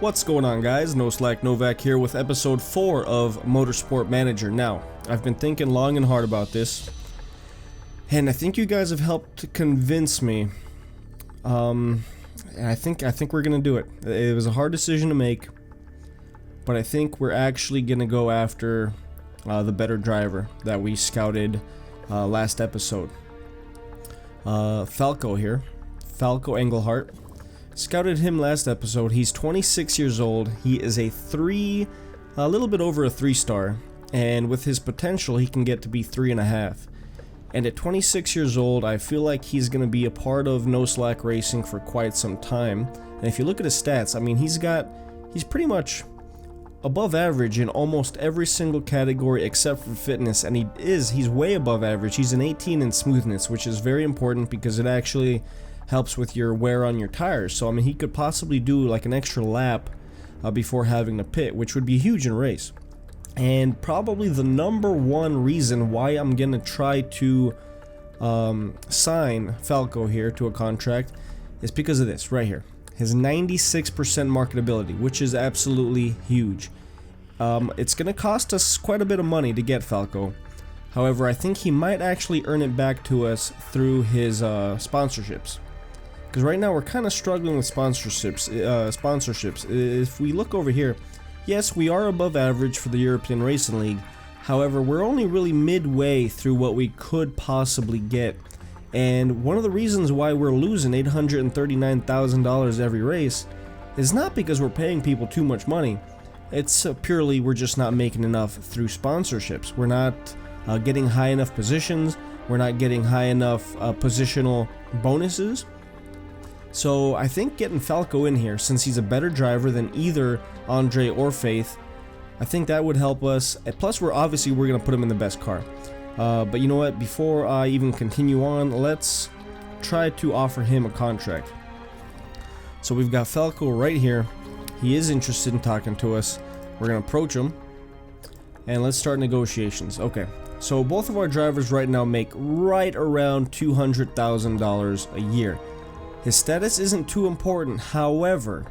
What's going on, guys? NoSlack Novak here with episode 4 of Motorsport Manager. Now, I've been thinking long and hard about this, and I think you guys have helped to convince me. And I think we're gonna do it. It was a hard decision to make, but I think we're actually gonna go after the better driver that we scouted last episode. Falco here, Falco Englehart. Scouted him last episode. He's 26 years old. He is a little bit over a 3-star, and with his potential, he can get to be 3.5. And at 26 years old, I feel like he's going to be a part of NoSlack racing for quite some time. And if you look at his stats, I mean, he's pretty much above average in almost every single category except for fitness, and he's way above average. He's an 18 in smoothness, which is very important because it actually helps with your wear on your tires. So I mean, he could possibly do like an extra lap before having to pit, which would be huge in a race. And probably the number one reason why I'm gonna try to sign Falco here to a contract is because of this right here, his 96% marketability, which is absolutely huge. It's gonna cost us quite a bit of money to get Falco. However, I think he might actually earn it back to us through his sponsorships. Because right now we're kind of struggling with sponsorships. If we look over here, yes, we are above average for the European Racing League. However, we're only really midway through what we could possibly get. And one of the reasons why we're losing $839,000 every race is not because we're paying people too much money. It's purely we're just not making enough through sponsorships. We're not getting high enough positions. We're not getting high enough positional bonuses. So I think getting Falco in here, since he's a better driver than either Andre or Faith, I think that would help us. Plus, we're going to put him in the best car. But you know what? Before I even continue on, let's try to offer him a contract. So we've got Falco right here. He is interested in talking to us. We're going to approach him, and let's start negotiations. Okay. So both of our drivers right now make right around $200,000 a year. His status isn't too important. However,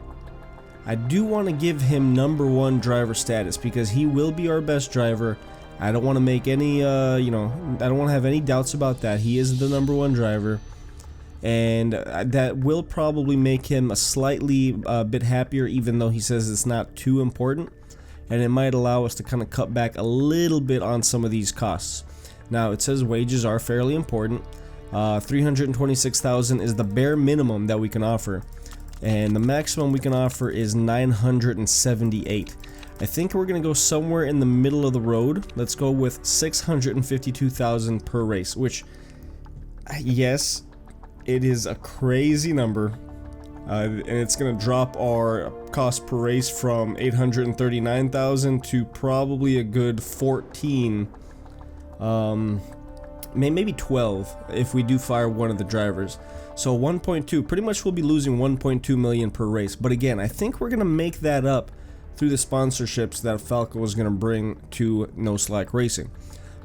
I do want to give him #1 driver status because he will be our best driver. I don't want to make any, I don't want to have any doubts about that. He is the #1 driver, and that will probably make him a slightly bit happier, even though he says it's not too important, and it might allow us to kind of cut back a little bit on some of these costs. Now, it says wages are fairly important. $326,000 is the bare minimum that we can offer, and the maximum we can offer is $978. I think we're gonna go somewhere in the middle of the road. Let's go with $652,000 per race, which, yes, it is a crazy number, and it's gonna drop our cost per race from $839,000 to probably a good 14. Maybe 12 if we do fire one of the drivers. So 1.2, pretty much we'll be losing 1.2 million per race. But again, I think we're gonna make that up through the sponsorships that Falco is gonna bring to NoSlack Racing.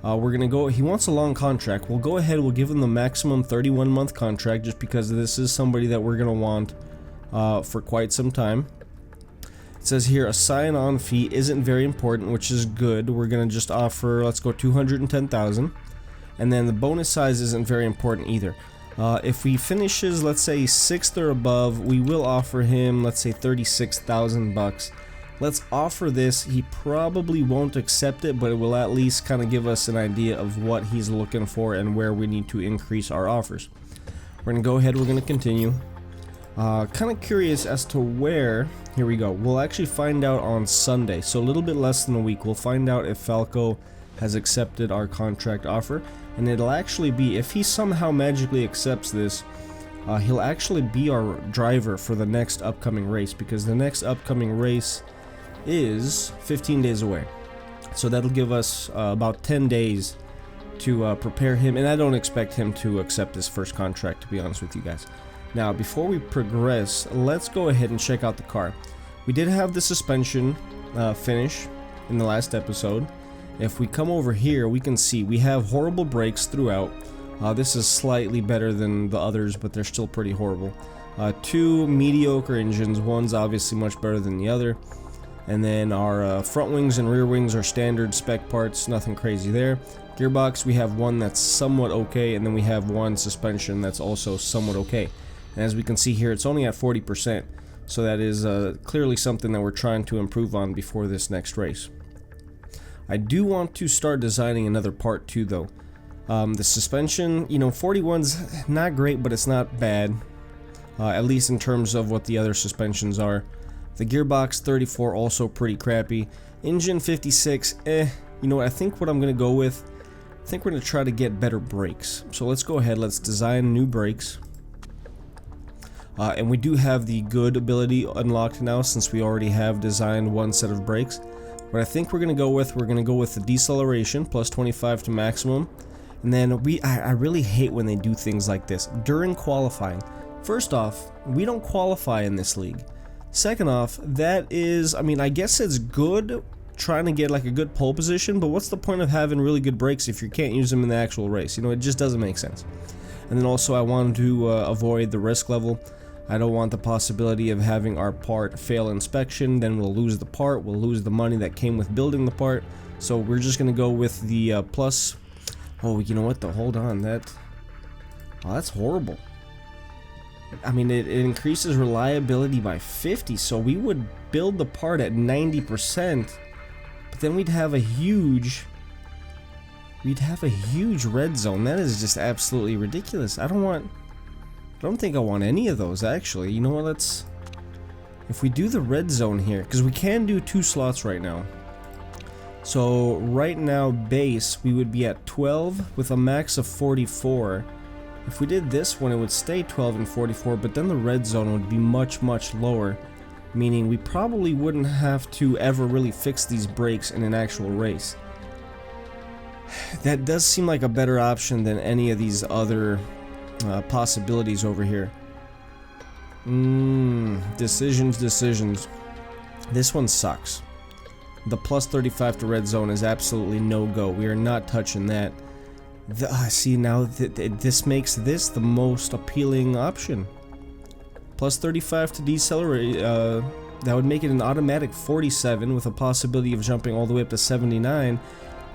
We're gonna go. He wants a long contract. We'll go ahead. We'll give him the maximum 31-month contract, just because this is somebody that we're gonna want for quite some time. It says here a sign-on fee isn't very important, which is good. We're gonna just offer, let's go, $210,000. And then the bonus size isn't very important either. If he finishes, let's say 6th or above, we will offer him, let's say, $36,000. Let's offer this. He probably won't accept it, but it will at least kind of give us an idea of what he's looking for and where we need to increase our offers. We're gonna go ahead. We're gonna continue. Kind of curious as to where. Here we go. We'll actually find out on Sunday, so a little bit less than a week. We'll find out if Falco has accepted our contract offer, and it'll actually be, if he somehow magically accepts this, he'll actually be our driver for the next upcoming race, because the next upcoming race is 15 days away. So that'll give us about 10 days to prepare him, and I don't expect him to accept this first contract, to be honest with you guys. Now, before we progress, let's go ahead and check out the car. We did have the suspension finish in the last episode. If we come over here, we can see we have horrible brakes throughout. This is slightly better than the others, but they're still pretty horrible. Two mediocre engines, one's obviously much better than the other. And then our front wings and rear wings are standard spec parts, nothing crazy there. Gearbox, we have one that's somewhat okay, and then we have one suspension that's also somewhat okay. And as we can see here, it's only at 40%, so that is clearly something that we're trying to improve on before this next race. I do want to start designing another part too, though. The suspension, you know, 41's not great, but it's not bad, at least in terms of what the other suspensions are. The gearbox 34 also pretty crappy. Engine 56, you know what, I think what I'm gonna go with, I think we're gonna try to get better brakes. So let's go ahead, let's design new brakes. And we do have the good ability unlocked now, since we already have designed one set of brakes. What I think we're gonna go with the deceleration, plus 25 to maximum. And then I really hate when they do things like this during qualifying. First off, we don't qualify in this league. Second off, that is, I mean, I guess it's good trying to get like a good pole position, but what's the point of having really good brakes if you can't use them in the actual race? You know, it just doesn't make sense. And then also I wanted to avoid the risk level. I don't want the possibility of having our part fail inspection, then we'll lose the part, we'll lose the money that came with building the part. So we're just gonna go with the plus. Oh, you know what, hold on, that's horrible. I mean, it increases reliability by 50, so we would build the part at 90%, but then we'd have a huge red zone. That is just absolutely ridiculous. I don't think I want any of those, actually. You know what, if we do the red zone here, because we can do 2 slots right now. So right now, base, we would be at 12 with a max of 44. If we did this one, it would stay 12 and 44, but then the red zone would be much, much lower, meaning we probably wouldn't have to ever really fix these brakes in an actual race. That does seem like a better option than any of these other possibilities over here. Decisions. This one sucks. The plus 35 to red zone is absolutely no go. We are not touching that. See, now this makes this the most appealing option. Plus 35 to decelerate, that would make it an automatic 47 with a possibility of jumping all the way up to 79,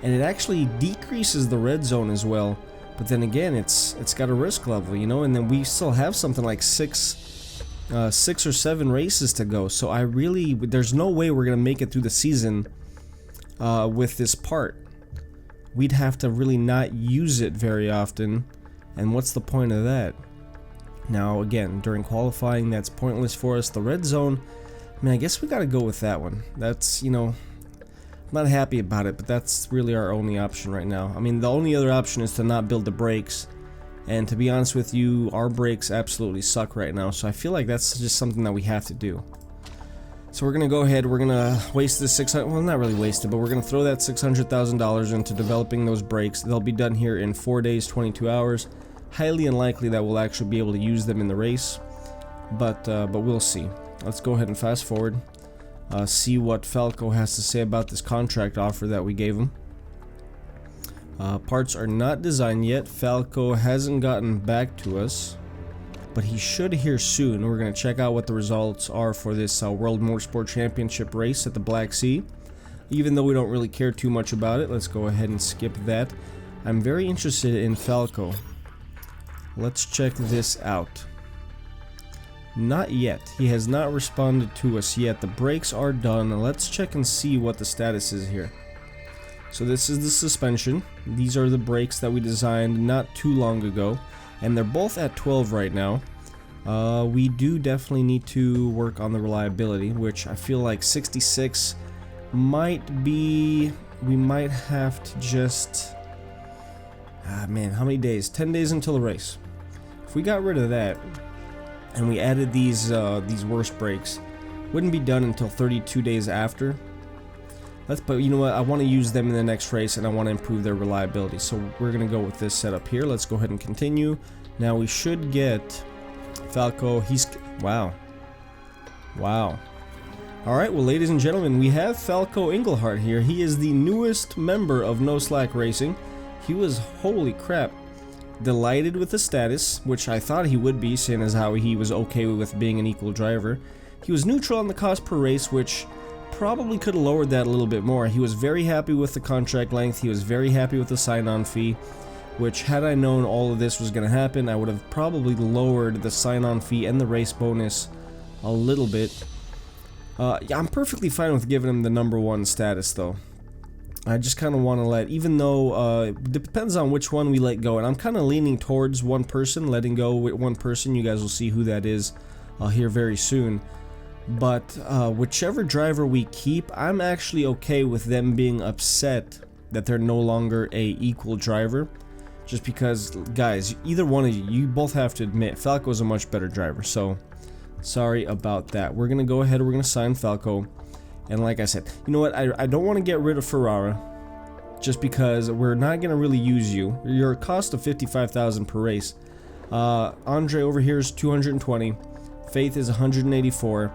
and it actually decreases the red zone as well. But then again, it's got a risk level, you know, and then we still have something like 6 or 7 races to go. So there's no way we're gonna make it through the season with this part. We'd have to really not use it very often, and what's the point of that? Now again, during qualifying, that's pointless for us. The red zone, I mean, I guess we gotta go with that one. That's, you know, I'm not happy about it, but that's really our only option right now. I mean, the only other option is to not build the brakes, and to be honest with you, our brakes absolutely suck right now, so I feel like that's just something that we have to do. So we're gonna go ahead, we're gonna waste this well, not really waste it, but we're gonna throw that $600,000 into developing those brakes. They'll be done here in 4 days, 22 hours. Highly unlikely that we'll actually be able to use them in the race, but we'll see. Let's go ahead and fast forward, see what Falco has to say about this contract offer that we gave him. Parts are not designed yet. Falco hasn't gotten back to us, but he should here soon. We're going to check out what the results are for this World Motorsport Championship race at the Black Sea. Even though we don't really care too much about it, let's go ahead and skip that. I'm very interested in Falco. Let's check this out. Not yet. He has not responded to us yet. The brakes are done. Let's check and see what the status is here. So this is the suspension. These are the brakes that we designed not too long ago, and they're both at 12 right now. We do definitely need to work on the reliability, which I feel like 66 might be, we might have to just, man, how many days? 10 days until the race. If we got rid of that and we added these worse brakes, wouldn't be done until 32 days after. But you know what, I want to use them in the next race, and I want to improve their reliability, so we're gonna go with this setup here. Let's go ahead and continue. Now we should get Falco. Wow. Alright, well, ladies and gentlemen, we have Falco Englehart here. He is the newest member of NoSlack Racing. He was, holy crap, delighted with the status, which I thought he would be, seeing as how he was okay with being an equal driver. He was neutral on the cost per race, which probably could have lowered that a little bit more. He was very happy with the contract length. He was very happy with the sign-on fee, which had I known all of this was going to happen, I would have probably lowered the sign-on fee and the race bonus a little bit. Yeah, I'm perfectly fine with giving him the #1 status, though. I just kind of want to let, even though it depends on which one we let go, and I'm kind of leaning towards one person, letting go with one person. You guys will see who that is here very soon. But whichever driver we keep, I'm actually okay with them being upset that they're no longer a equal driver. Just because, guys, either one of you both have to admit, Falco's a much better driver, so sorry about that. We're going to go ahead, we're going to sign Falco. And like I said, you know what, I don't want to get rid of Ferrara, just because we're not going to really use you. Your cost of 55,000 per race. Andre over here is 220. Faith is 184.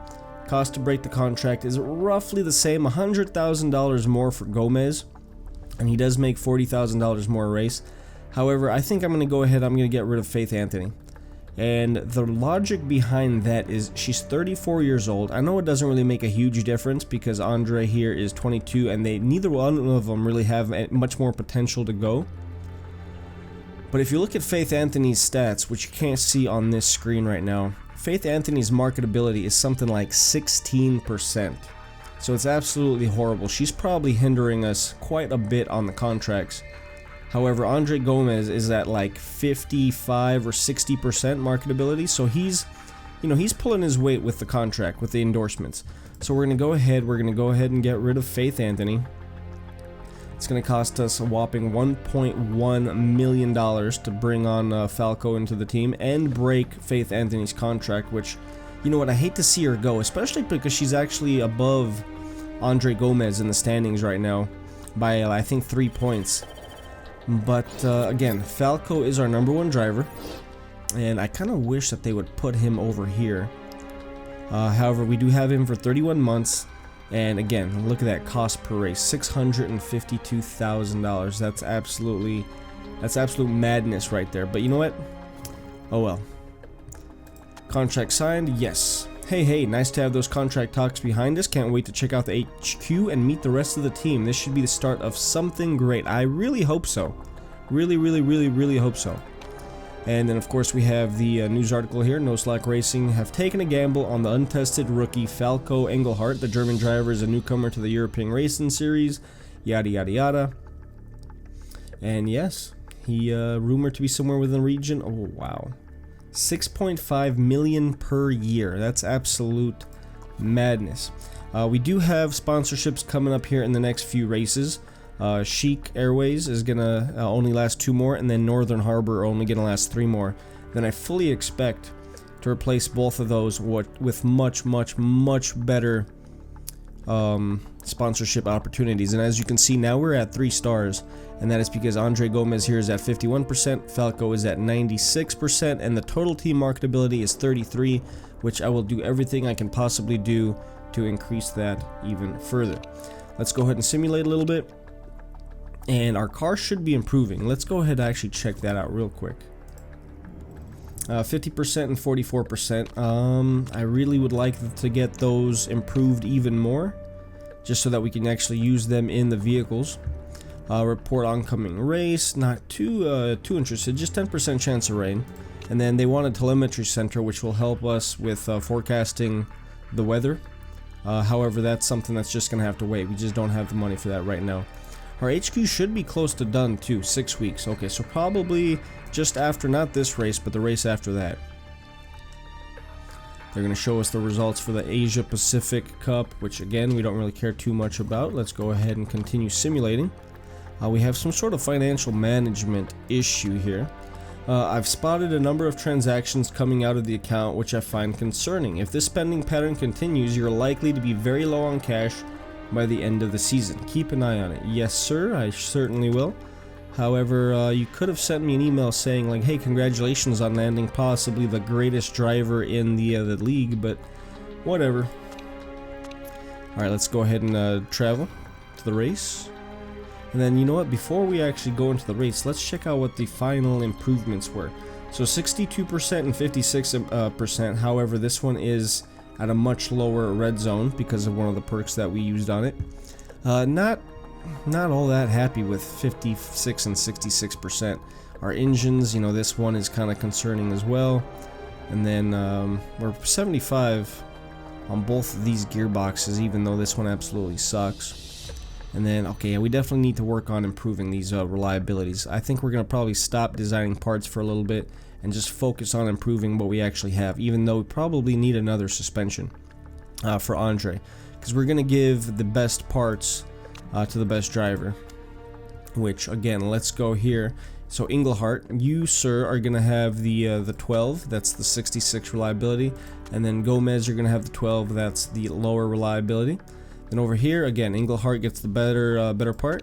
Cost to break the contract is roughly the same, $100,000 more for Gomez, and he does make $40,000 more a race. However, I think I'm going to go ahead, I'm going to get rid of Faith Anthony. And the logic behind that is she's 34 years old. I know it doesn't really make a huge difference because Andre here is 22 and neither one of them really have much more potential to go. But if you look at Faith Anthony's stats, which you can't see on this screen right now, Faith Anthony's marketability is something like 16%. So it's absolutely horrible. She's probably hindering us quite a bit on the contracts. However, Andre Gomez is at like 55 or 60% marketability, so he's pulling his weight with the contract, with the endorsements. So we're going to go ahead and get rid of Faith Anthony. It's going to cost us a whopping $1.1 million to bring on Falco into the team and break Faith Anthony's contract, which, you know what, I hate to see her go, especially because she's actually above Andre Gomez in the standings right now by, I think, 3 points. But again, Falco is our #1 driver, and I kind of wish that they would put him over here. However, we do have him for 31 months, and again, look at that cost per race, $652,000. That's absolute madness right there. But you know what? Oh well. Contract signed, yes. Hey, nice to have those contract talks behind us. Can't wait to check out the HQ and meet the rest of the team. This should be the start of something great. I really hope so. Really hope so. And then, of course, we have the news article here. NoSlack Racing have taken a gamble on the untested rookie Falco Englehart. The German driver is a newcomer to the European Racing Series. Yada, yada, yada. And yes, he rumored to be somewhere within the region. Oh, wow. 6.5 million per year. That's absolute madness. We do have sponsorships coming up here in the next few races. Chic Airways is gonna only last 2 more, and then Northern Harbor are only gonna last 3 more. Then I fully expect to replace both of those with much better sponsorship opportunities. And as you can see, now we're at 3 stars, and that is because Andre Gomez here is at 51%, Falco is at 96%, and the total team marketability is 33, which I will do everything I can possibly do to increase that even further. Let's go ahead and simulate a little bit, and our car should be improving. Let's go ahead and actually check that out real quick. 50% and 44%. I really would like to get those improved even more, just so that we can actually use them in the vehicles. Report oncoming race, not too interested, just 10% chance of rain. And then they want a telemetry center, which will help us with forecasting the weather. However, that's something that's just gonna have to wait. We just don't have the money for that right now. Our HQ should be close to done too, 6 weeks. Okay, so probably just after, not this race, but the race after that. They're going to show us the results for the Asia Pacific Cup, which again, we don't really care too much about. Let's go ahead and continue simulating. We have some sort of financial management issue here. I've spotted a number of transactions coming out of the account, which I find concerning. If this spending pattern continues, you're likely to be very low on cash by the end of the season. Keep an eye on it. Yes, sir, I certainly will. However, you could have sent me an email saying like, hey, congratulations on landing possibly the greatest driver in the league, but whatever. Alright, let's go ahead and travel to the race. And then, you know what, before we actually go into the race, let's check out what the final improvements were. So 62% and 56%, however, this one is at a much lower red zone because of one of the perks that we used on it. Not all that happy with 56 and 66%. Our engines, you know, this one is kind of concerning as well. And then we're 75 on both of these gearboxes, even though this one absolutely sucks. And then, okay, yeah, we definitely need to work on improving these reliabilities. I think we're going to probably stop designing parts for a little bit and just focus on improving what we actually have, even though we probably need another suspension for Andre, because we're going to give the best parts to the best driver, which, again, let's go here. So Englehart, you, sir, are going to have the 12, that's the 66 reliability, and then Gomez, you're going to have the 12, that's the lower reliability. Then over here, again, Englehart gets the better part,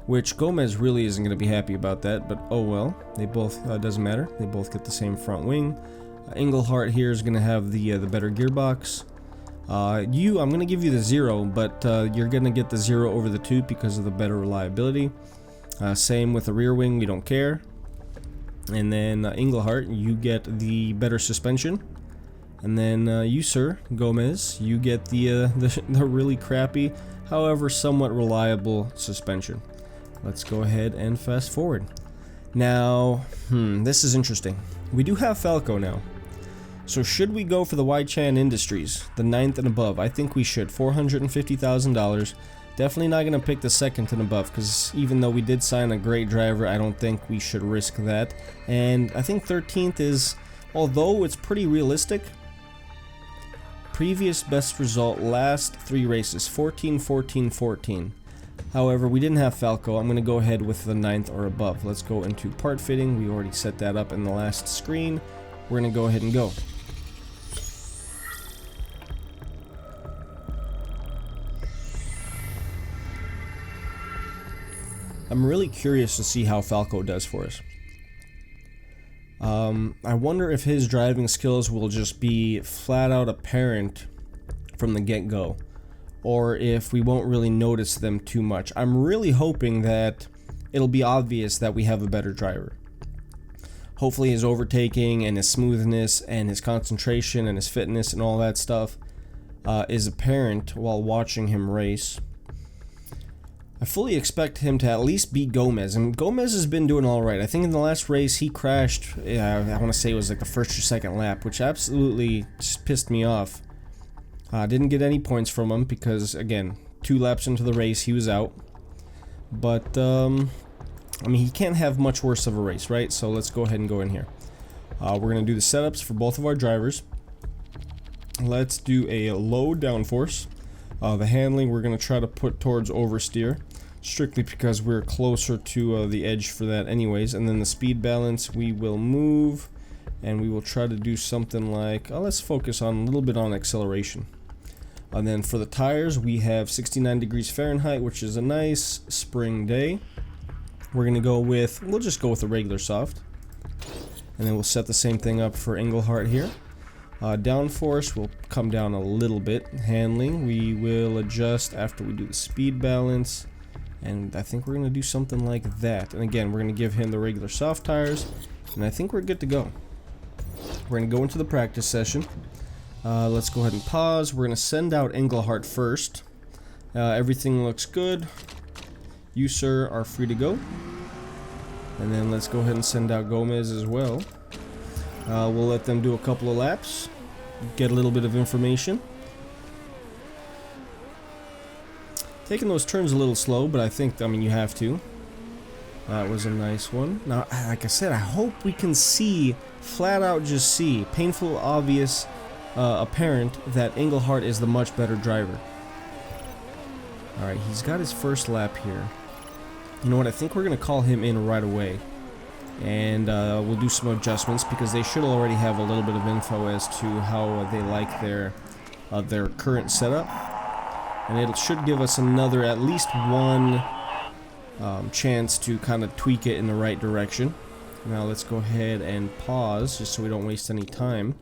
which Gomez really isn't going to be happy about that, but oh well. They both, doesn't matter, they both get the same front wing. Englehart here is going to have the better gearbox. I'm going to give you the 0, but you're going to get the 0 over the 2 because of the better reliability. Same with the rear wing, we don't care. And then Englehart, you get the better suspension. And then you, sir, Gomez, you get the really crappy, however somewhat reliable suspension. Let's go ahead and fast forward. Now, this is interesting. We do have Falco now. So should we go for the Y-Chan Industries, the 9th and above? I think we should. $450,000. Definitely not going to pick the 2nd and above, because even though we did sign a great driver, I don't think we should risk that. And I think 13th is, although it's pretty realistic, previous best result last 3 races, 14, 14, 14. However, we didn't have Falco. I'm going to go ahead with the 9th or above. Let's go into part fitting. We already set that up in the last screen. We're going to go ahead and go. I'm really curious to see how Falco does for us. I wonder if his driving skills will just be flat out apparent from the get-go, or if we won't really notice them too much. I'm really hoping that it'll be obvious that we have a better driver. Hopefully his overtaking and his smoothness and his concentration and his fitness and all that stuff is apparent while watching him race. I fully expect him to at least beat Gomez, and Gomez has been doing alright. I think in the last race he crashed, I want to say it was like the 1st or 2nd lap, which absolutely just pissed me off. Didn't get any points from him because, again, 2 laps into the race he was out. But, I mean, he can't have much worse of a race, right? So let's go ahead and go in here. We're going to do the setups for both of our drivers. Let's do a low downforce. The handling we're going to try to put towards oversteer, strictly because we're closer to the edge for that anyways. And then the speed balance, we will move, and we will try to do something like, let's focus on a little bit on acceleration. And then for the tires, we have 69 degrees Fahrenheit, which is a nice spring day. We're going to go with, we'll just go with a regular soft. And then we'll set the same thing up for Englehart here. Downforce will come down a little bit. Handling, we will adjust after we do the speed balance. And I think we're going to do something like that. And again, we're going to give him the regular soft tires. And I think we're good to go. We're going to go into the practice session. Let's go ahead and pause. We're going to send out Englehart first. Everything looks good. You, sir, are free to go. And then let's go ahead and send out Gomez as well. We'll let them do a couple of laps, get a little bit of information. Taking those turns a little slow, but I mean, you have to. That was a nice one. Now, like I said, I hope we can see, flat out just see, painful, obvious, apparent that Englehart is the much better driver. Alright, he's got his first lap here. You know what, I think we're going to call him in right away. And we'll do some adjustments because they should already have a little bit of info as to how they like their current setup. And it should give us another, at least one chance to kind of tweak it in the right direction. Now let's go ahead and pause just so we don't waste any time.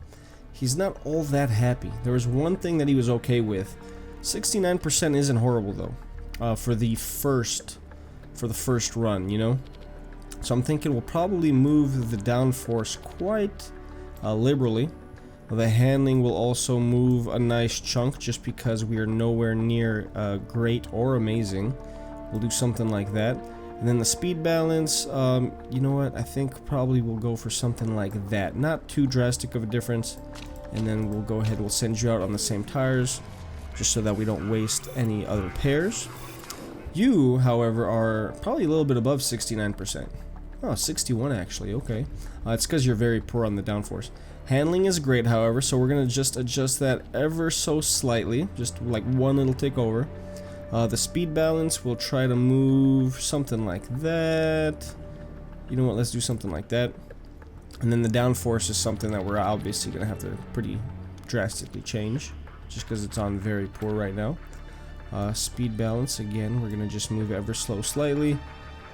He's not all that happy. There was one thing that he was okay with. 69% isn't horrible though, for the first for the first run, you know? So I'm thinking we'll probably move the downforce quite liberally. The handling will also move a nice chunk just because we are nowhere near great or amazing. We'll do something like that. And then the speed balance, you know what, I think probably we'll go for something like that. Not too drastic of a difference. And then we'll go ahead, we'll send you out on the same tires, just so that we don't waste any other pairs. You, however, are probably a little bit above 69%. Oh, 61 actually, okay. It's because you're very poor on the downforce. Handling is great, however, so we're going to just adjust that ever so slightly, just like one little tick over. The speed balance, we'll try to move something like that. You know what, let's do something like that. And then the downforce is something that we're obviously going to have to pretty drastically change, just because it's on very poor right now. Speed balance, again, we're going to just move ever so slightly.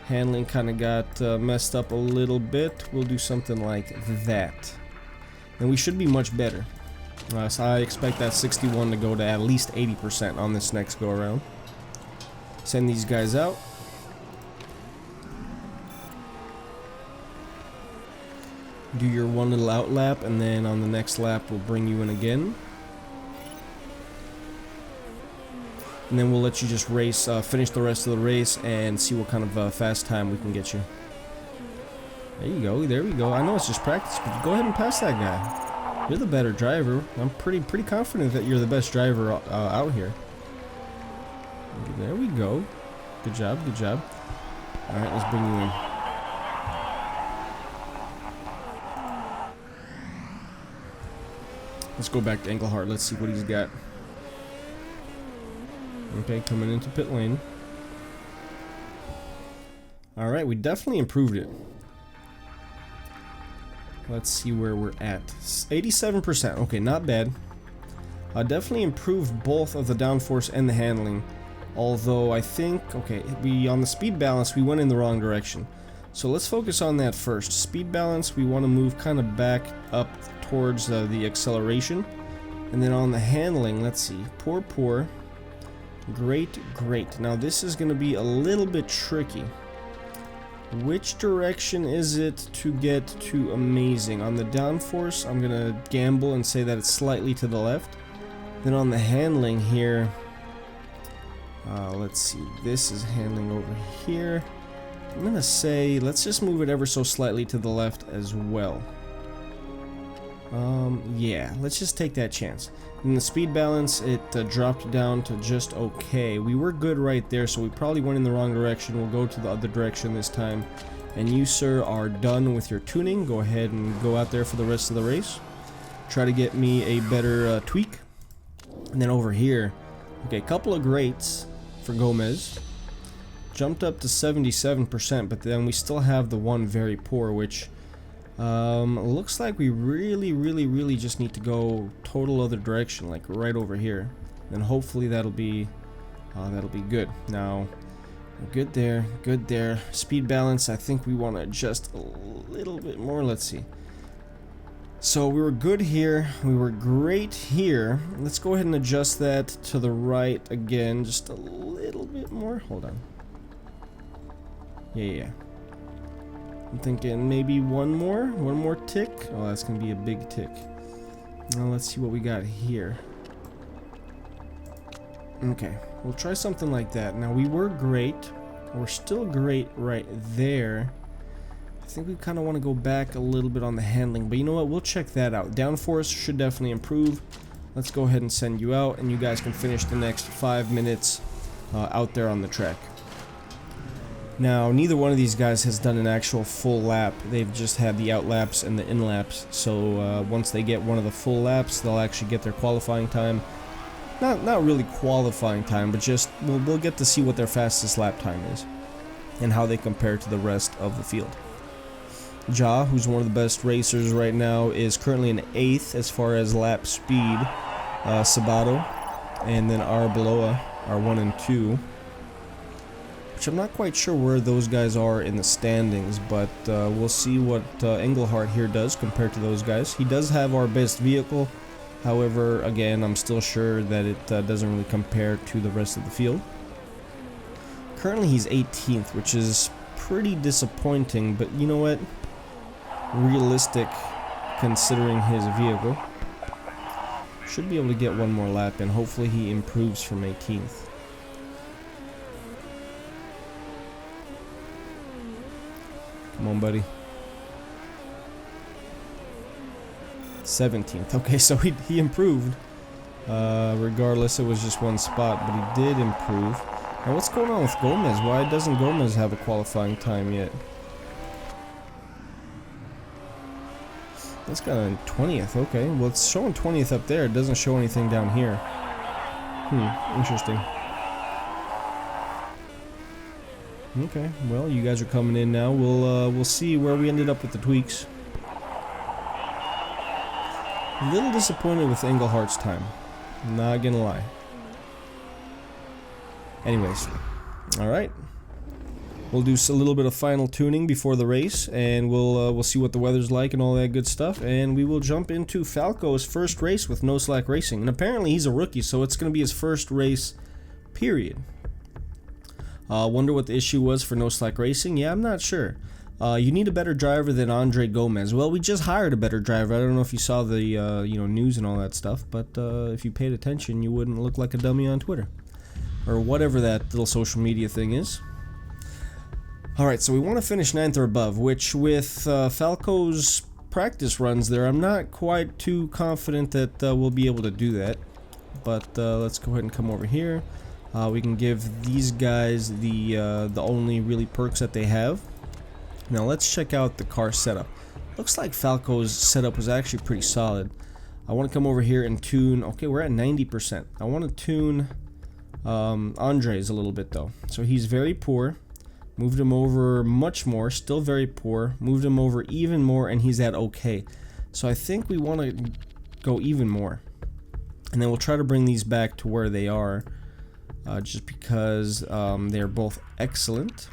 Handling kind of got messed up a little bit. We'll do something like that. And we should be much better. So I expect that 61 to go to at least 80% on this next go around. Send these guys out. Do your one little out lap, and then on the next lap we'll bring you in again. And then we'll let you just race, finish the rest of the race and see what kind of fast time we can get you. There you go, there we go. I know it's just practice, but go ahead and pass that guy. You're the better driver. I'm pretty confident that you're the best driver out here. There we go. Good job, good job. Alright, let's bring you in. Let's go back to Englehart. Let's see what he's got. Okay, coming into pit lane. Alright, we definitely improved it. Let's see where we're at. 87%. Okay, not bad. Definitely improved both of the downforce and the handling. Although I think, okay, on the speed balance, we went in the wrong direction. So let's focus on that first. Speed balance, we want to move kind of back up towards the acceleration. And then on the handling, let's see. Poor. Great. Now this is going to be a little bit tricky. Which direction is it to get to amazing? On the downforce, I'm going to gamble and say that it's slightly to the left. Then on the handling here, let's see, this is handling over here. I'm going to say, let's just move it ever so slightly to the left as well. Yeah, let's just take that chance. In the speed balance, it dropped down to just okay. We were good right there, so we probably went in the wrong direction. We'll go to the other direction this time. And you, sir, are done with your tuning. Go ahead and go out there for the rest of the race. Try to get me a better tweak. And then over here, okay, a couple of greats for Gomez. Jumped up to 77%, but then we still have the one very poor, which looks like we really just need to go total other direction, like right over here. And hopefully that'll be good. Now, good there. Speed balance, I think we want to adjust a little bit more. Let's see. So we were good here, we were great here. Let's go ahead and adjust that to the right again, just a little bit more. Hold on. Yeah. I'm thinking maybe one more tick. Oh, that's gonna be a big tick. Now let's see what we got here. Okay, we'll try something like that. Now we were great. We're still great right there. I think we kind of want to go back a little bit on the handling, but you know what? We'll check that out. Downforce should definitely improve. Let's go ahead and send you out, and you guys can finish the next 5 minutes out there on the track. Now, neither one of these guys has done an actual full lap. They've just had the out laps and the in laps. So once they get one of the full laps, they'll actually get their qualifying time. Not really qualifying time, but just we'll get to see what their fastest lap time is and how they compare to the rest of the field. Ja, who's one of the best racers right now, is currently in 8th as far as lap speed. Sabato, and then Arbeloa are 1 and 2. Which I'm not quite sure where those guys are in the standings, but we'll see what Englehart here does compared to those guys. He does have our best vehicle. However, again, I'm still sure that it doesn't really compare to the rest of the field. Currently he's 18th, which is pretty disappointing, but you know what? Realistic considering his vehicle. Should be able to get one more lap in. Hopefully he improves from 18th. Come on, buddy. 17th. Okay, so he improved. Regardless, it was just one spot, but he did improve. Now, what's going on with Gomez? Why doesn't Gomez have a qualifying time yet? That's got a 20th. Okay, well, it's showing 20th up there. It doesn't show anything down here. Interesting. Okay, well, you guys are coming in now. We'll see where we ended up with the tweaks. A little disappointed with Englehart's time. Not gonna lie. Anyways, all right. We'll do a little bit of final tuning before the race, and we'll see what the weather's like and all that good stuff. And we will jump into Falco's first race with NoSlack Racing. And apparently he's a rookie, so it's gonna be his first race, period. Wonder what the issue was for NoSlack Racing? Yeah, I'm not sure. You need a better driver than Andre Gomez. Well, we just hired a better driver. I don't know if you saw the news and all that stuff, but if you paid attention, you wouldn't look like a dummy on Twitter or whatever that little social media thing is. All right, so we want to finish 9th or above, which with Falco's practice runs there, I'm not quite too confident that we'll be able to do that. But let's go ahead and come over here. We can give these guys the only really perks that they have. Now let's check out the car setup. Looks like Falco's setup was actually pretty solid. I want to come over here and tune. Okay, we're at 90%. I want to tune Andre's a little bit though. So he's very poor. Moved him over much more. Still very poor. Moved him over even more, and he's at okay. So I think we want to go even more. And then we'll try to bring these back to where they are. Just because they're both excellent.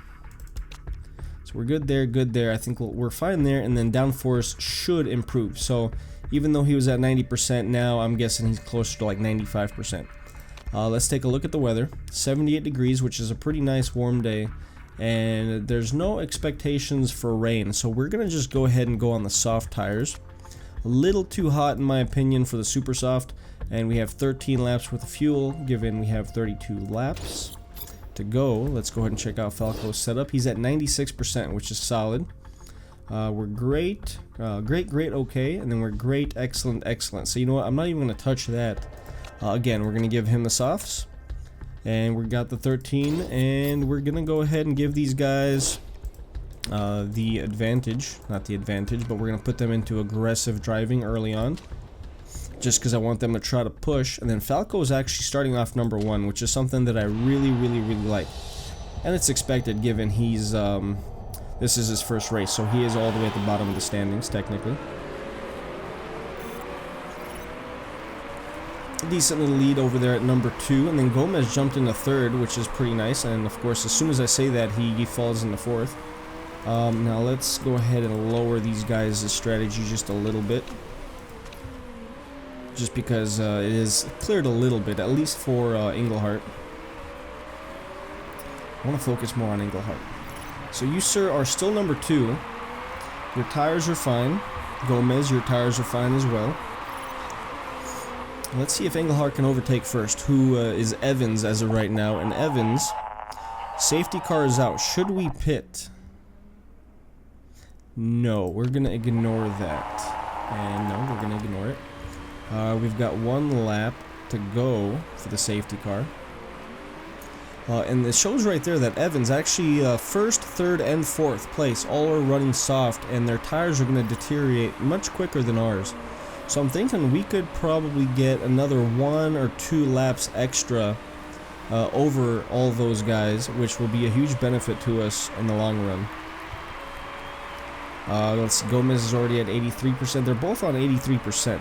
So we're good there, good there. I think we're fine there, and then downforce should improve. So even though he was at 90%, now I'm guessing he's closer to like 95%. Let's take a look at the weather. 78 degrees, which is a pretty nice warm day, and there's no expectations for rain. So we're gonna just go ahead and go on the soft tires. A little too hot in my opinion for the super soft. And we have 13 laps worth of fuel, given we have 32 laps to go. Let's go ahead and check out Falco's setup. He's at 96%, which is solid. We're great, great, okay, and then we're great, excellent, excellent. So you know what, I'm not even going to touch that. Again, we're going to give him the softs. And we got the 13, and we're going to go ahead and give these guys the advantage. Not the advantage, but we're going to put them into aggressive driving early on. Just because I want them to try to push. And then Falco is actually starting off number 1, which is something that I really like. And it's expected given he's this is his first race, so he is all the way at the bottom of the standings technically. A decent little lead over there at number 2, and then Gomez jumped into 3rd, which is pretty nice. And of course, as soon as I say that, he falls into 4th. Now let's go ahead and lower these guys' strategy just a little bit. Just because it is cleared a little bit, at least for Englehart. I want to focus more on Englehart. So you, sir, are still number 2. Your tires are fine. Gomez, your tires are fine as well. Let's see if Englehart can overtake first, who is Evans as of right now. And Evans, safety car is out. Should we pit? No, we're going to ignore that. And no, we're going to ignore it. We've got 1 lap to go for the safety car. And it shows right there that Evans actually 1st, 3rd, and 4th place all are running soft, and their tires are going to deteriorate much quicker than ours. So I'm thinking we could probably get another 1 or 2 laps extra over all those guys, which will be a huge benefit to us in the long run. Let's see, Gomez is already at 83%. They're both on 83%.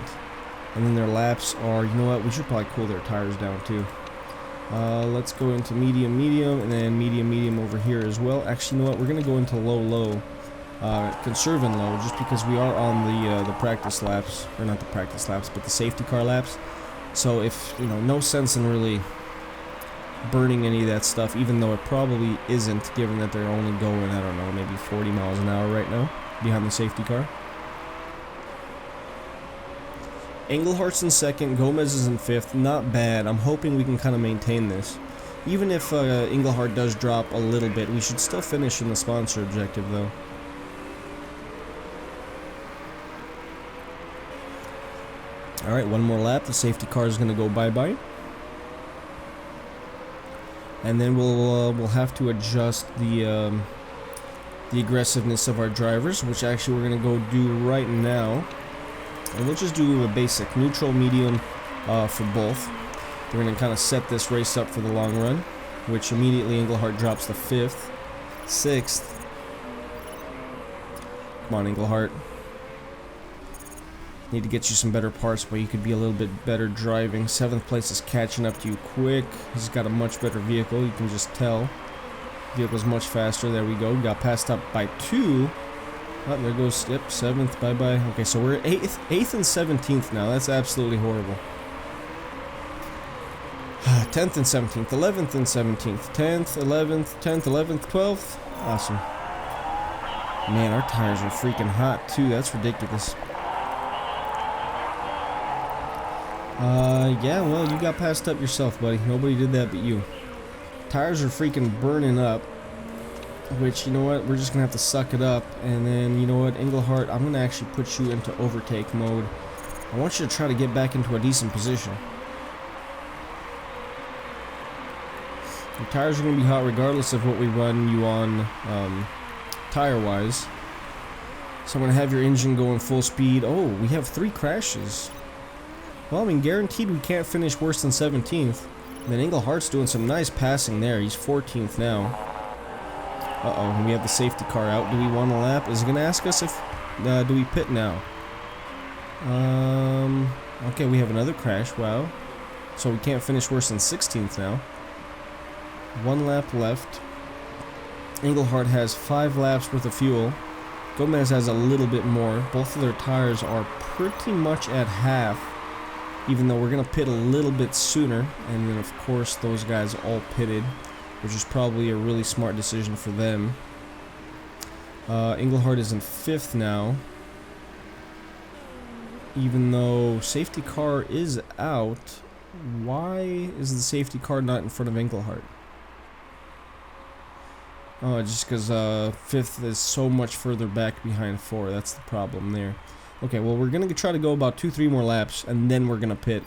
And then their laps are, you know what, we should probably cool their tires down too. Let's go into medium, and then medium over here as well. Actually, you know what, we're going to go into low, conserving low, just because we are on the practice laps, or not the practice laps, but the safety car laps. So if, you know, no sense in really burning any of that stuff, even though it probably isn't, given that they're only going, I don't know, maybe 40 miles an hour right now behind the safety car. Englehart's in second, Gomez is in fifth. Not bad. I'm hoping we can kind of maintain this. Even if Englehart does drop a little bit, we should still finish in the sponsor objective, though. Alright, one more lap. The safety car is going to go bye-bye. And then we'll have to adjust the aggressiveness of our drivers, which actually we're going to go do right now. And we'll just do a basic neutral, medium for both. We're going to kind of set this race up for the long run, which immediately Englehart drops to 5th, 6th. Come on, Englehart. Need to get you some better parts where you could be a little bit better driving. 7th place is catching up to you quick. He's got a much better vehicle, you can just tell. Vehicle's much faster. There we go. Got passed up by 2. Oh, there goes, yep, 7th, bye-bye. Okay, so we're 8th and 17th now. That's absolutely horrible. 10th and 17th, 11th and 17th, 10th, 11th, 10th, 11th, 12th. Awesome. Man, our tires are freaking hot, too. That's ridiculous. Yeah, well, you got passed up yourself, buddy. Nobody did that but you. Tires are freaking burning up. Which, you know what, we're just going to have to suck it up. And then, you know what, Englehart, I'm going to actually put you into overtake mode. I want you to try to get back into a decent position. Your tires are going to be hot regardless of what we run you on tire-wise. So I'm going to have your engine going full speed. Oh, we have 3 crashes. Well, I mean, guaranteed we can't finish worse than 17th. And then Englehart's doing some nice passing there. He's 14th now. Uh-oh, we have the safety car out. Do we want a lap? Is it going to ask us if... do we pit now? Okay, we have another crash. Wow. So we can't finish worse than 16th now. 1 lap left. Englehart has 5 laps worth of fuel. Gomez has a little bit more. Both of their tires are pretty much at half. Even though we're going to pit a little bit sooner. And then, of course, those guys all pitted, which is probably a really smart decision for them. Englehart is in 5th now. Even though safety car is out, why is the safety car not in front of Englehart? Oh, just because 5th is so much further back behind 4. That's the problem there. Okay, well, we're going to try to go about 2-3 more laps, and then we're going to pit.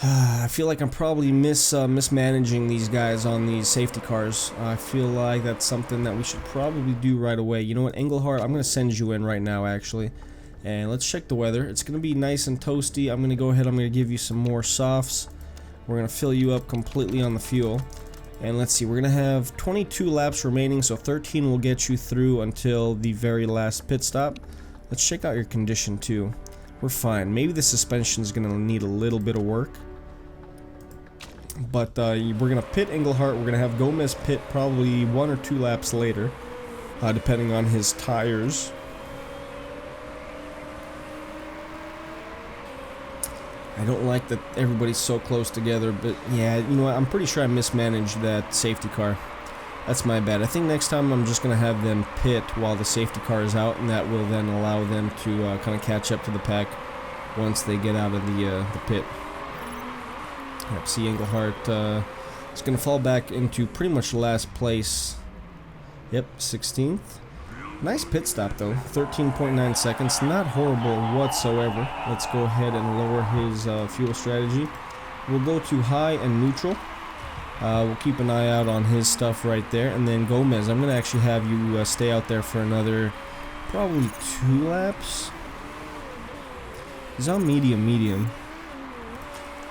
I feel like I'm probably mismanaging these guys on these safety cars. I feel like that's something that we should probably do right away. You know what, Englehart, I'm going to send you in right now, actually. And let's check the weather. It's going to be nice and toasty. I'm going to go ahead, I'm going to give you some more softs. We're going to fill you up completely on the fuel. And let's see, we're going to have 22 laps remaining, so 13 will get you through until the very last pit stop. Let's check out your condition, too. We're fine. Maybe the suspension is going to need a little bit of work. But we're going to pit Englehart. We're going to have Gomez pit probably 1 or 2 laps later, depending on his tires. I don't like that everybody's so close together, but yeah, you know what, I'm pretty sure I mismanaged that safety car. That's my bad. I think next time I'm just going to have them pit while the safety car is out, and that will then allow them to kind of catch up to the pack once they get out of the pit. Yep, see, Englehart is going to fall back into pretty much last place. Yep, 16th. Nice pit stop, though. 13.9 seconds. Not horrible whatsoever. Let's go ahead and lower his fuel strategy. We'll go to high and neutral. We'll keep an eye out on his stuff right there. And then Gomez, I'm going to actually have you stay out there for another probably 2 laps. He's on medium.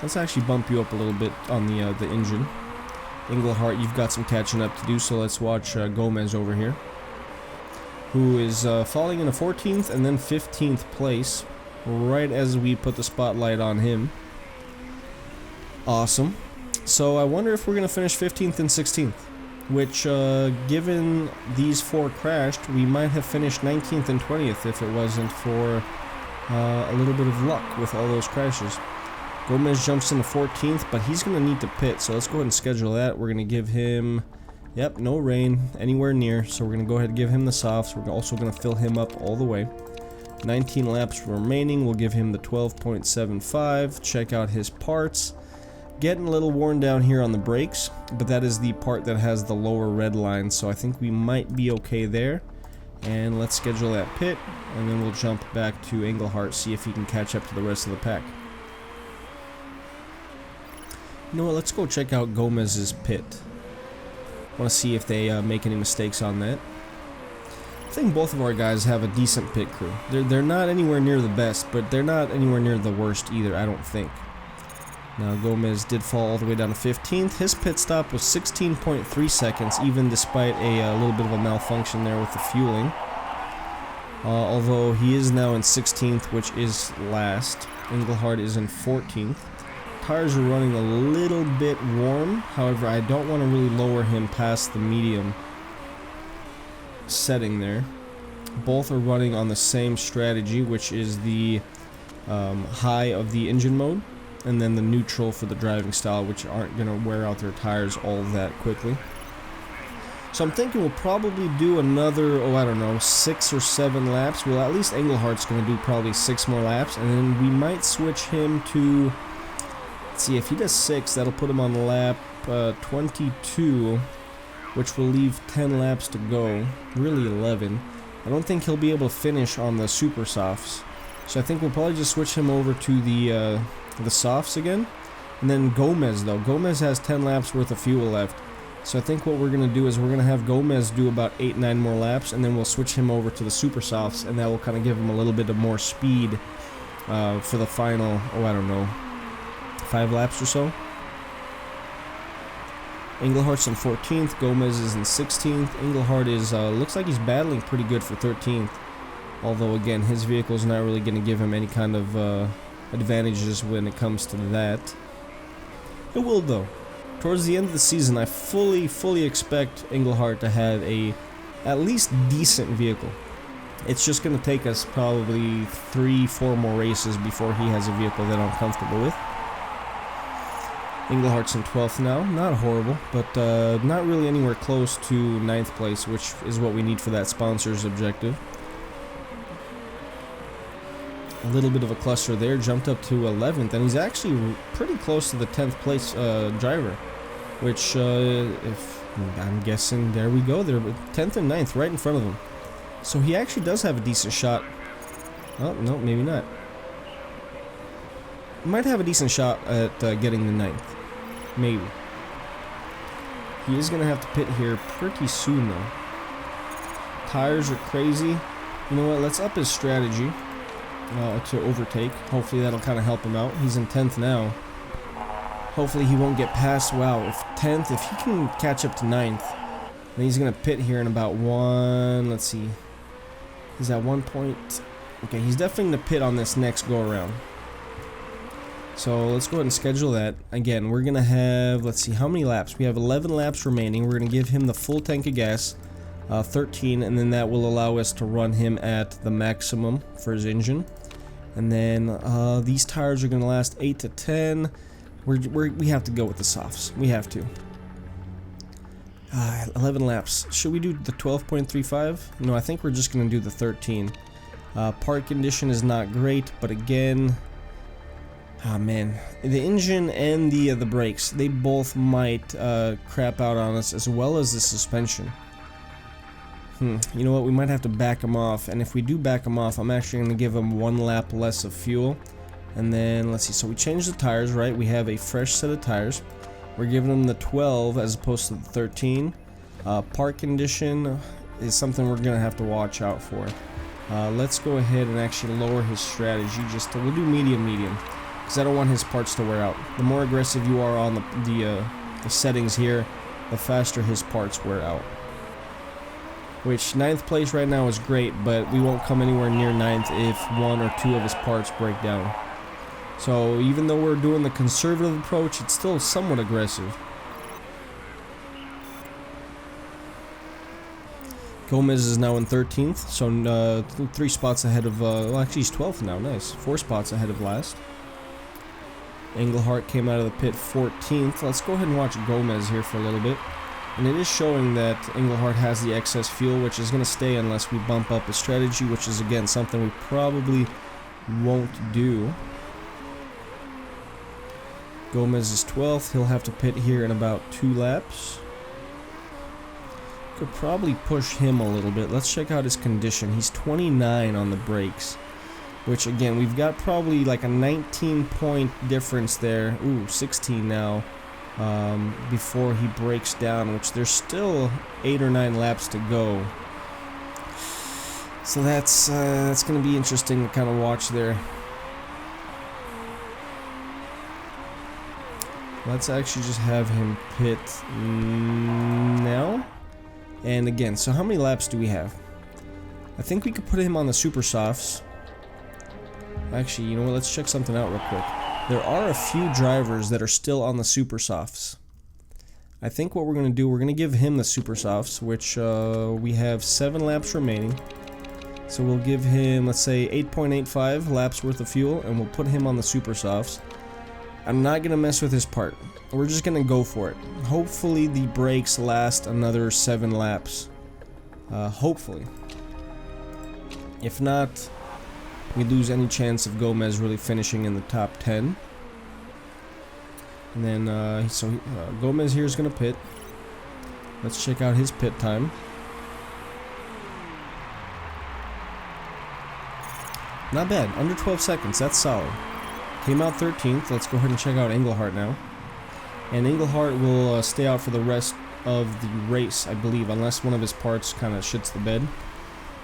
Let's actually bump you up a little bit on the engine. Englehart, you've got some catching up to do, so let's watch Gomez over here, who is falling into 14th and then 15th place, right as we put the spotlight on him. Awesome. So I wonder if we're going to finish 15th and 16th, which, given these 4 crashed, we might have finished 19th and 20th if it wasn't for a little bit of luck with all those crashes. Gomez jumps into 14th, but he's going to need to pit, so let's go ahead and schedule that. We're going to give him, yep, no rain anywhere near, so we're going to go ahead and give him the softs. We're also going to fill him up all the way. 19 laps remaining, we'll give him the 12.75. Check out his parts. Getting a little worn down here on the brakes, but that is the part that has the lower red line, so I think we might be okay there. And let's schedule that pit, and then we'll jump back to Englehart, see if he can catch up to the rest of the pack. You know what, let's go check out Gomez's pit. I want to see if they make any mistakes on that. I think both of our guys have a decent pit crew. They're not anywhere near the best, but they're not anywhere near the worst either, I don't think. Now Gomez did fall all the way down to 15th. His pit stop was 16.3 seconds, even despite a little bit of a malfunction there with the fueling. Although he is now in 16th, which is last. Englehart is in 14th. Tires are running a little bit warm. However, I don't want to really lower him past the medium setting there. Both are running on the same strategy, which is the high of the engine mode, and then the neutral for the driving style, which aren't going to wear out their tires all that quickly. So I'm thinking we'll probably do another, I don't know, 6 or 7 laps. Well, at least Englehart's going to do probably 6 more laps, and then we might switch him to, let's see, if he does 6, that'll put him on lap 22, which will leave 10 laps to go, really 11. I don't think he'll be able to finish on the super softs, so I think we'll probably just switch him over to the softs again. And then Gomez, though, Gomez has 10 laps worth of fuel left, so I think what we're going to do is we're going to have Gomez do about 8-9 more laps, and then we'll switch him over to the super softs, and that will kind of give him a little bit of more speed for the final, I don't know, 5 laps or so. Englehart's in 14th, Gomez is in 16th. Englehart is, looks like he's battling pretty good for 13th, although again, his vehicle is not really going to give him any kind of advantages when it comes to that. It will, though. Towards the end of the season, I fully expect Englehart to have a at least decent vehicle. It's just going to take us probably 3-4 more races before he has a vehicle that I'm comfortable with. Englehart's in 12th now, not horrible, but not really anywhere close to 9th place, which is what we need for that sponsor's objective. A little bit of a cluster there, jumped up to 11th, and he's actually pretty close to the 10th place driver, which, if I'm guessing, there we go, they're 10th and 9th right in front of him. So he actually does have a decent shot. Oh, no, maybe not. He might have a decent shot at getting the 9th. Maybe. He is going to have to pit here pretty soon, though. Tires are crazy. You know what, let's up his strategy to overtake. Hopefully that'll kind of help him out. He's in 10th now. Hopefully he won't get past, wow, if 10th, if he can catch up to 9th, then he's going to pit here in about let's see. He's at 1 point. Okay, he's definitely going to pit on this next go-around. So let's go ahead and schedule that. Again, we're going to have, let's see, how many laps? We have 11 laps remaining. We're going to give him the full tank of gas, 13, and then that will allow us to run him at the maximum for his engine. And then these tires are going to last 8 to 10. We have to go with the softs. We have to. 11 laps. Should we do the 12.35? No, I think we're just going to do the 13. Park condition is not great, but again, oh man, the engine and the brakes, they both might crap out on us, as well as the suspension. You know what, we might have to back him off, and if we do back him off, I'm actually going to give him 1 lap less of fuel. And then, let's see, so we changed the tires, right? We have a fresh set of tires. We're giving him the 12 as opposed to the 13. Park condition is something we're going to have to watch out for. Let's go ahead and actually lower his strategy. We'll do medium, because I don't want his parts to wear out. The more aggressive you are on the settings here, the faster his parts wear out. Which, 9th place right now is great, but we won't come anywhere near 9th if 1 or 2 of his parts break down. So even though we're doing the conservative approach, it's still somewhat aggressive. Gomez is now in 13th, so 3 spots ahead of, well actually he's 12th now, nice. 4 spots ahead of last. Englehart came out of the pit 14th. Let's go ahead and watch Gomez here for a little bit. And it is showing that Englehart has the excess fuel, which is going to stay unless we bump up his strategy, which is, again, something we probably won't do. Gomez is 12th. He'll have to pit here in about 2 laps. Could probably push him a little bit. Let's check out his condition. He's 29 on the brakes, which, again, we've got probably like a 19-point difference there. Ooh, 16 now. Before he breaks down, which there's still 8 or 9 laps to go. So that's going to be interesting to kind of watch there. Let's actually just have him pit now. And again, so how many laps do we have? I think we could put him on the super softs. Actually, you know what? Let's check something out real quick. There are a few drivers that are still on the super softs. I think what we're going to do, we're going to give him the super softs, which we have 7 laps remaining. So we'll give him, let's say, 8.85 laps worth of fuel, and we'll put him on the super softs. I'm not going to mess with his part. We're just going to go for it. Hopefully the brakes last another 7 laps. Hopefully. If not, we lose any chance of Gomez really finishing in the top 10. And then, Gomez here is going to pit. Let's check out his pit time. Not bad. Under 12 seconds. That's solid. Came out 13th. Let's go ahead and check out Englehart now. And Englehart will stay out for the rest of the race, I believe, unless one of his parts kind of shits the bed.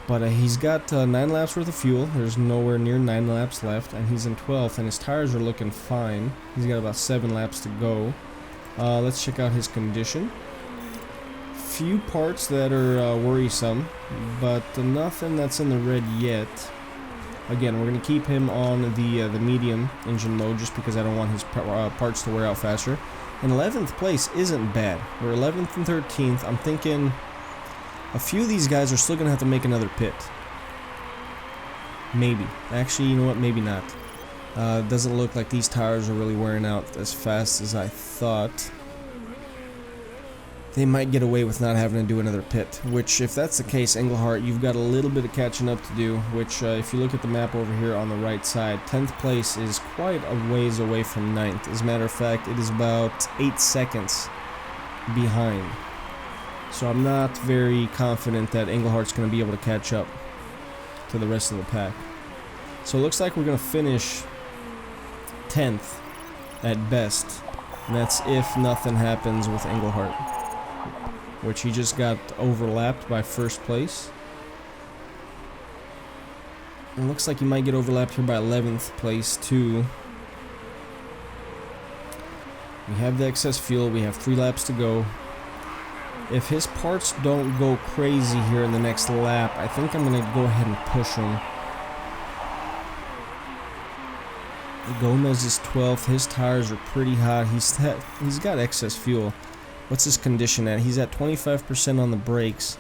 But he's got 9 laps worth of fuel. There's nowhere near 9 laps left, and he's in 12th, and his tires are looking fine. He's got about 7 laps to go. Let's check out his condition. Few parts that are worrisome, but nothing that's in the red yet. Again, we're going to keep him on the medium engine mode just because I don't want his parts to wear out faster. And 11th place isn't bad. We're 11th and 13th. I'm thinking a few of these guys are still going to have to make another pit. Maybe. Actually, you know what? Maybe not. Doesn't look like these tires are really wearing out as fast as I thought. They might get away with not having to do another pit, which, if that's the case, Englehart, you've got a little bit of catching up to do, which, if you look at the map over here on the right side, 10th place is quite a ways away from 9th. As a matter of fact, it is about 8 seconds behind. So I'm not very confident that Englehart's going to be able to catch up to the rest of the pack. So it looks like we're going to finish 10th at best, and that's if nothing happens with Englehart, which he just got overlapped by first place. It looks like he might get overlapped here by 11th place too. We have the excess fuel. We have 3 laps to go. If his parts don't go crazy here in the next lap, I think I'm going to go ahead and push him. Gomez is 12th. His tires are pretty hot. He's got excess fuel. What's his condition at? He's at 25% on the brakes.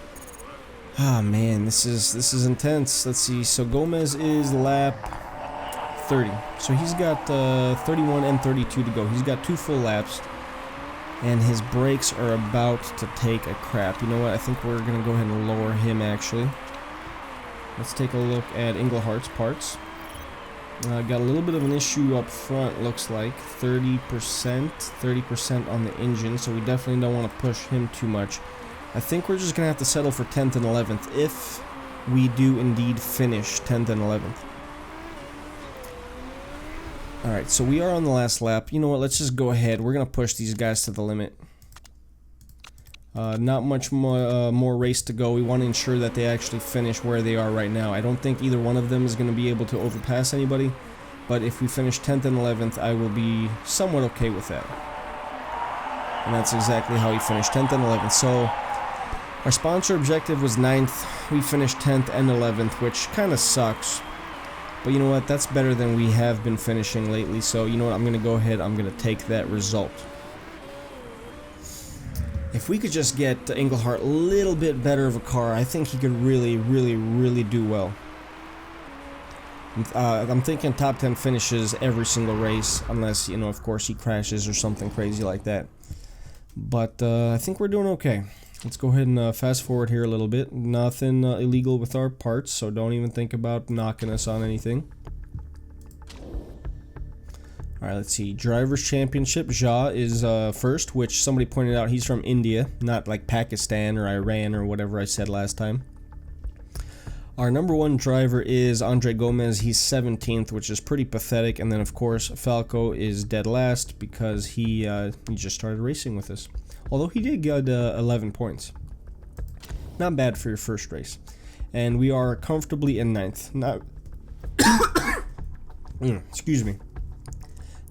Ah, man, this is intense. Let's see. So Gomez is lap 30. So he's got 31 and 32 to go. He's got 2 full laps. And his brakes are about to take a crap. You know what? I think we're going to go ahead and lower him, actually. Let's take a look at Englehart's parts. Got a little bit of an issue up front, looks like. 30% on the engine, so we definitely don't want to push him too much. I think we're just going to have to settle for 10th and 11th if we do indeed finish 10th and 11th. Alright, so we are on the last lap. You know what, let's just go ahead. We're going to push these guys to the limit. Not much more race to go. We want to ensure that they actually finish where they are right now. I don't think either one of them is going to be able to overpass anybody, but if we finish 10th and 11th, I will be somewhat okay with that. And that's exactly how we finished, 10th and 11th. So our sponsor objective was 9th. We finished 10th and 11th, which kind of sucks. But you know what? That's better than we have been finishing lately. So you know what? I'm going to go ahead. I'm going to take that result. If we could just get Englehart a little bit better of a car, I think he could really do well. I'm thinking top 10 finishes every single race, unless, you know, of course he crashes or something crazy like that. But I think we're doing okay. Let's go ahead and fast forward here a little bit. Nothing illegal with our parts, so don't even think about knocking us on anything. Alright, let's see. Drivers' Championship, Jha is first, which somebody pointed out he's from India, not like Pakistan or Iran or whatever I said last time. Our number one driver is Andre Gomez. He's 17th, which is pretty pathetic. And then, of course, Falco is dead last because he just started racing with us. Although he did get 11 points. Not bad for your first race. And we are comfortably in 9th. Not excuse me.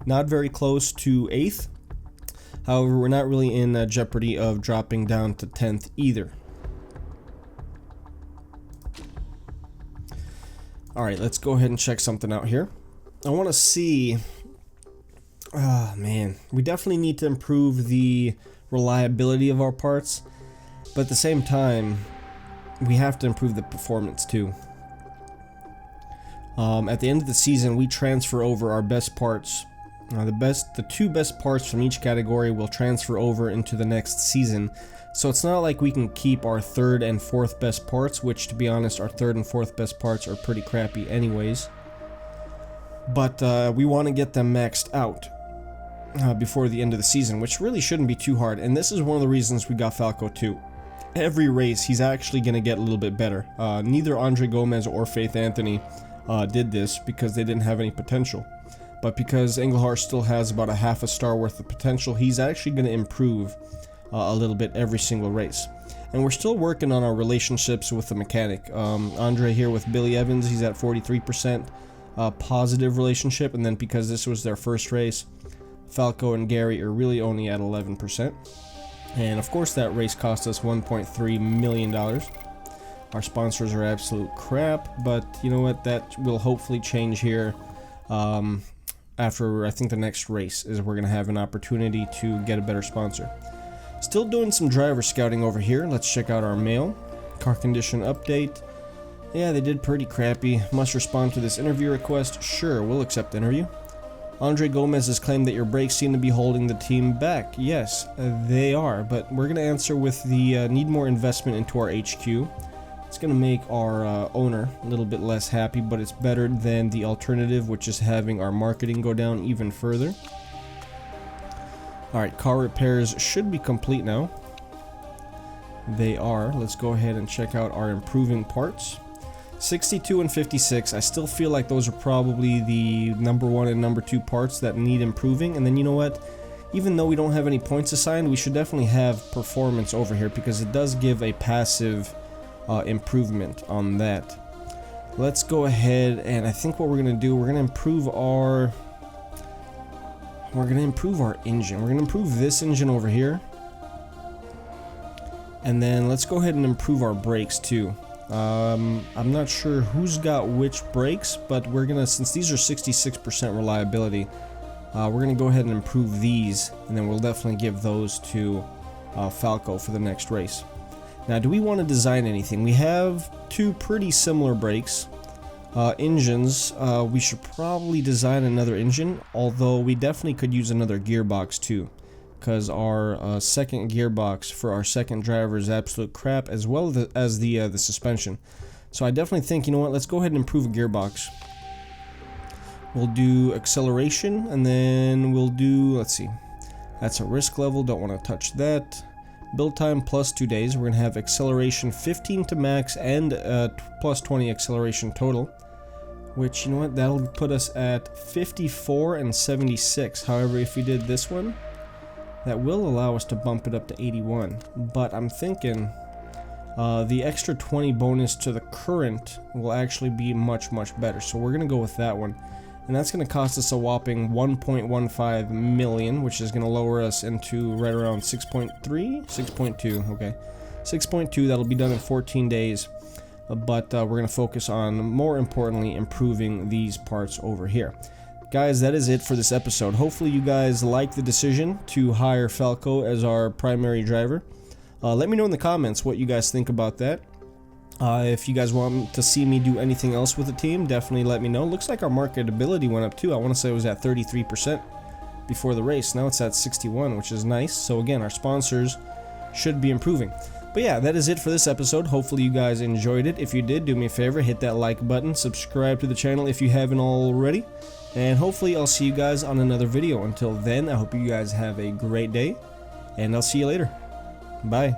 Not very close to 8th. However, we're not really in jeopardy of dropping down to 10th either. Alright, let's go ahead and check something out here. I want to see... Oh, man. We definitely need to improve the reliability of our parts. But at the same time, we have to improve the performance too. At the end of the season, we transfer over our best parts. The two best parts from each category will transfer over into the next season. So it's not like we can keep our third and fourth best parts, which, to be honest, our third and fourth best parts are pretty crappy anyways. But we want to get them maxed out before the end of the season, which really shouldn't be too hard. And this is one of the reasons we got Falco too. Every race, he's actually going to get a little bit better. Neither Andre Gomez or Faith Anthony did this because they didn't have any potential. But because Englehart still has about a half a star worth of potential, he's actually going to improve a little bit every single race. And we're still working on our relationships with the mechanic. Andre here with Billy Evans, he's at 43% positive relationship, and then because this was their first race, Falco and Gary are really only at 11%. And of course that race cost us $1.3 million. Our sponsors are absolute crap, but you know what, that will hopefully change here after I think the next race is we're going to have an opportunity to get a better sponsor. Still doing some driver scouting over here. Let's check out our mail. Car condition update. Yeah, they did pretty crappy. Must respond to this interview request. Sure, we'll accept the interview. Andre Gomez has claimed that your brakes seem to be holding the team back. Yes, they are, but we're going to answer with the need more investment into our HQ. It's going to make our owner a little bit less happy, but it's better than the alternative, which is having our marketing go down even further. Alright, car repairs should be complete now. They are. Let's go ahead and check out our improving parts. 62 and 56, I still feel like those are probably the number 1 and number 2 parts that need improving. And then you know what? Even though we don't have any points assigned, we should definitely have performance over here because it does give a passive improvement on that. Let's go ahead and I think what we're going to do, we're going to improve our engine. We're going to improve this engine over here. And then let's go ahead and improve our brakes too. I'm not sure who's got which brakes, but we're going to, since these are 66% reliability, we're going to go ahead and improve these, and then we'll definitely give those to Falco for the next race. Now, do we want to design anything? We have two pretty similar brakes. Engines, we should probably design another engine, although we definitely could use another gearbox too, because our second gearbox for our second driver is absolute crap, as well as the suspension. So I definitely think, you know what, let's go ahead and improve a gearbox. We'll do acceleration, and then we'll do, let's see, that's a risk level, don't want to touch that. Build time plus 2 days. We're going to have acceleration 15 to max and plus 20 acceleration total. Which, you know what, that'll put us at 54 and 76. However, if we did this one, that will allow us to bump it up to 81. But I'm thinking the extra 20 bonus to the current will actually be much, much better. So we're going to go with that one. And that's going to cost us a whopping 1.15 million, which is going to lower us into right around 6.2, okay. 6.2, that'll be done in 14 days. But we're going to focus on, more importantly, improving these parts over here. Guys, that is it for this episode. Hopefully you guys like the decision to hire Falco as our primary driver. Let me know in the comments what you guys think about that. If you guys want to see me do anything else with the team, definitely let me know. Looks like our marketability went up too. I want to say it was at 33% before the race. Now it's at 61, which is nice. So again, our sponsors should be improving. But yeah, that is it for this episode. Hopefully you guys enjoyed it. If you did, do me a favor, hit that like button, subscribe to the channel if you haven't already, and hopefully I'll see you guys on another video. Until then, I hope you guys have a great day, and I'll see you later. Bye.